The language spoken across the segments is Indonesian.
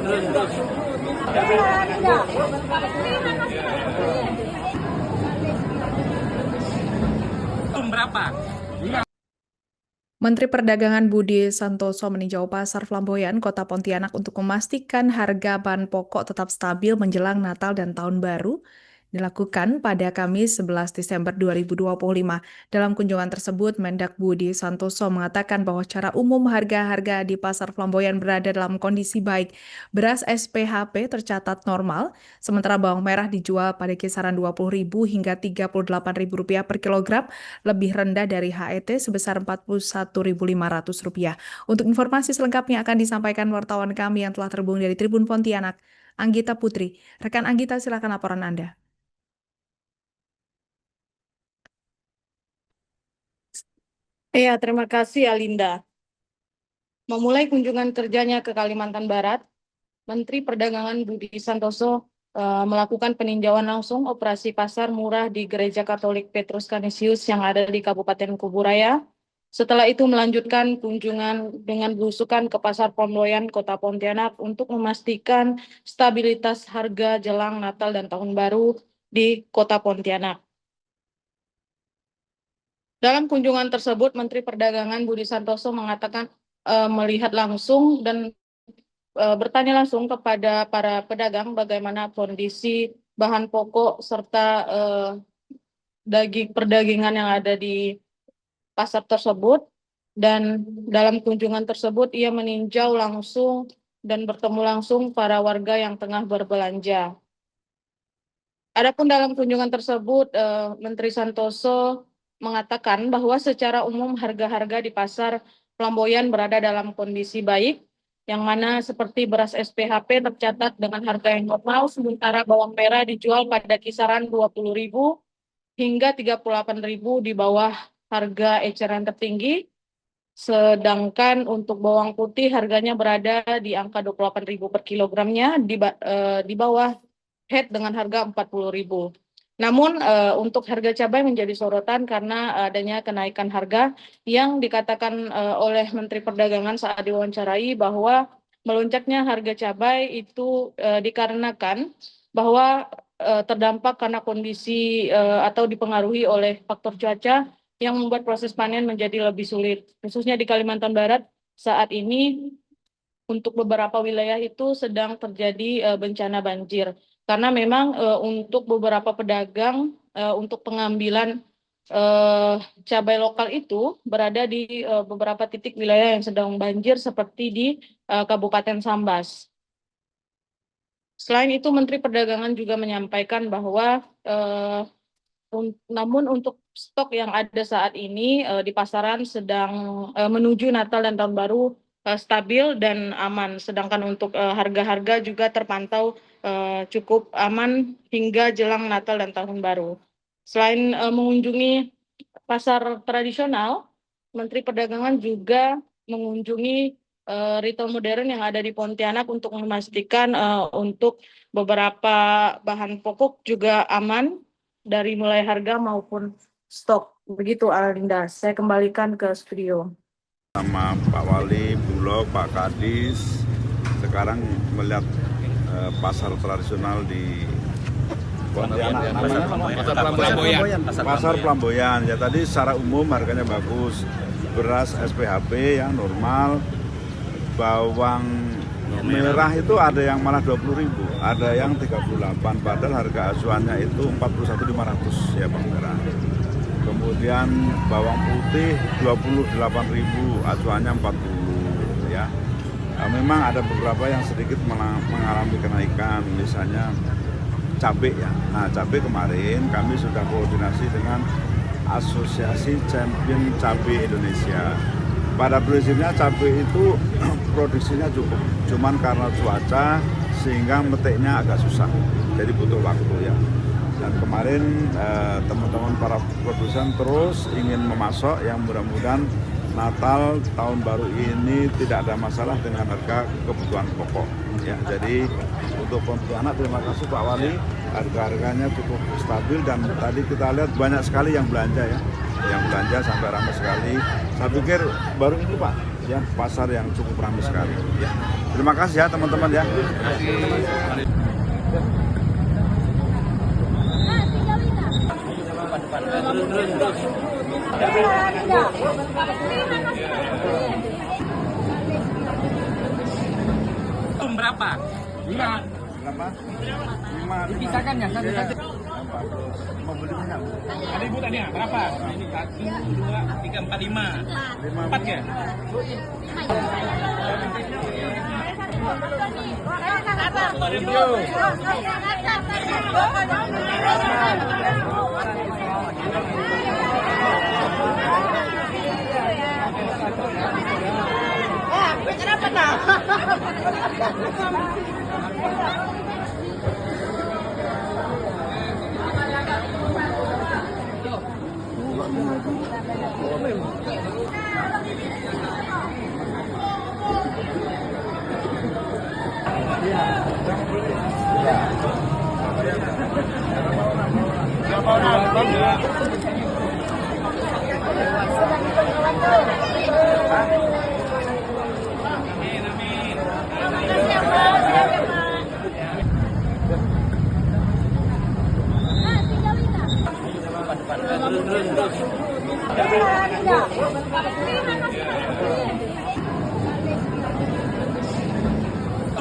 Berapa? Menteri Perdagangan Budi Santoso meninjau Pasar Flamboyan, Kota Pontianak untuk memastikan harga bahan pokok tetap stabil menjelang Natal dan Tahun Baru, dilakukan pada Kamis 11 Desember 2025. Dalam kunjungan tersebut, Mendak Budi Santoso mengatakan bahwa secara umum harga-harga di Pasar Flamboyan berada dalam kondisi baik. Beras SPHP tercatat normal, sementara bawang merah dijual pada kisaran Rp20.000 hingga Rp38.000 per kilogram, lebih rendah dari HET sebesar Rp41.500. Untuk informasi selengkapnya akan disampaikan wartawan kami yang telah terhubung dari Tribun Pontianak, Anggita Putri. Rekan Anggita, silakan laporan Anda. Iya, terima kasih Alinda. Memulai kunjungan kerjanya ke Kalimantan Barat, Menteri Perdagangan Budi Santoso melakukan peninjauan langsung operasi pasar murah di Gereja Katolik Petrus Canisius yang ada di Kabupaten Kuburaya. Setelah itu melanjutkan kunjungan dengan belusukan ke Pasar Flamboyan Kota Pontianak untuk memastikan stabilitas harga jelang Natal dan Tahun Baru di Kota Pontianak. Dalam kunjungan tersebut, Menteri Perdagangan Budi Santoso mengatakan melihat langsung dan bertanya langsung kepada para pedagang bagaimana kondisi bahan pokok serta perdagangan yang ada di pasar tersebut. Dan dalam kunjungan tersebut ia meninjau langsung dan bertemu langsung para warga yang tengah berbelanja. Adapun dalam kunjungan tersebut, Menteri Santoso mengatakan bahwa secara umum harga-harga di pasar Flamboyan berada dalam kondisi baik, yang mana seperti beras SPHP tercatat dengan harga yang normal, sementara bawang merah dijual pada kisaran Rp20.000 hingga Rp38.000 di bawah harga eceran tertinggi, sedangkan untuk bawang putih harganya berada di angka Rp28.000 per kilogramnya, di bawah HET dengan harga Rp40.000. Namun untuk harga cabai menjadi sorotan karena adanya kenaikan harga yang dikatakan oleh Menteri Perdagangan saat diwawancarai bahwa melonjaknya harga cabai itu dikarenakan bahwa terdampak karena kondisi atau dipengaruhi oleh faktor cuaca yang membuat proses panen menjadi lebih sulit. Khususnya di Kalimantan Barat saat ini untuk beberapa wilayah itu sedang terjadi bencana banjir. Karena memang untuk beberapa pedagang untuk pengambilan cabai lokal itu berada di beberapa titik wilayah yang sedang banjir seperti di Kabupaten Sambas. Selain itu, Menteri Perdagangan juga menyampaikan bahwa namun untuk stok yang ada saat ini di pasaran sedang menuju Natal dan Tahun Baru stabil dan aman. Sedangkan untuk harga-harga juga terpantau cukup aman hingga jelang Natal dan Tahun Baru. Selain mengunjungi pasar tradisional, Menteri Perdagangan juga mengunjungi retail modern yang ada di Pontianak untuk memastikan untuk beberapa bahan pokok juga aman dari mulai harga maupun stok. Begitu Alinda, saya kembalikan ke studio. Sama Pak Wali, Bulog, Pak Kadis, sekarang melihat pasar tradisional di Pontianak, Pasar Flamboyan. Ya tadi secara umum harganya bagus, beras SPHP yang normal, bawang merah itu ada yang malah Rp20.000, ada yang Rp38, padahal harga acuannya itu Rp41.500 ya bawang merah. Kemudian bawang putih Rp28.000, acuannya Rp40 ya. Nah, memang ada beberapa yang sedikit mengalami kenaikan, misalnya cabai ya. Nah, cabai kemarin kami sudah koordinasi dengan Asosiasi Champion Cabai Indonesia. Pada prinsipnya cabai itu produksinya cukup, cuman karena cuaca sehingga metiknya agak susah, jadi butuh waktu ya. Dan kemarin teman-teman para produsen terus ingin memasok yang mudah-mudahan Natal Tahun Baru ini tidak ada masalah dengan harga kebutuhan pokok. Ya, jadi untuk Pontianak terima kasih Pak Wali, harga-harganya cukup stabil dan tadi kita lihat banyak sekali yang belanja ya, yang belanja sampai ramai sekali. Saya pikir baru ini Pak, ya pasar yang cukup ramai sekali. Ya. Terima kasih ya teman-teman ya. Berapa? 5. Berapa? 5. Dipisahkan ya satu-satu. Mau beli minyak? Ada ibu tadi ya? Berapa? Ini 1, 2, 3, 4, 5. 4 ya?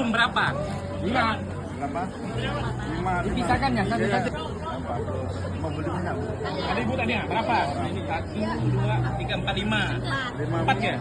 Berapa? 5. Berapa? 5. Dipisahkan ya satu-satu. Mau beli minyak? Ada ibu tadi ya? Berapa? Ini 1, 2, 3, 4, 5. 4 ya?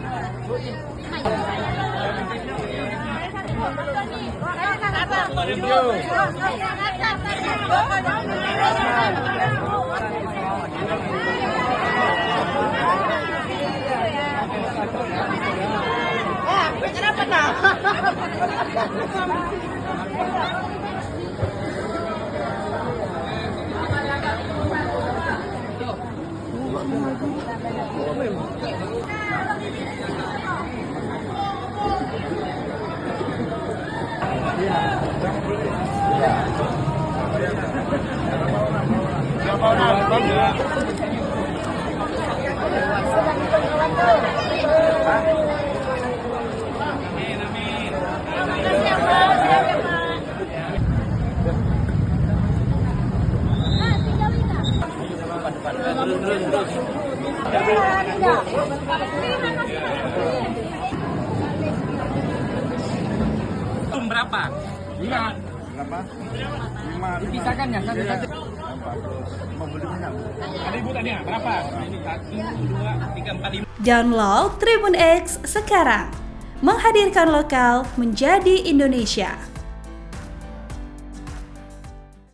Berapa? 5. Berapa? 5. Dipisahkan ya satu-satu. Mau beli minyak? Ada ibu tadi ya? Berapa? Ini 1, 2, 3, 4, 5. Download Tribun X sekarang. Menghadirkan lokal menjadi Indonesia.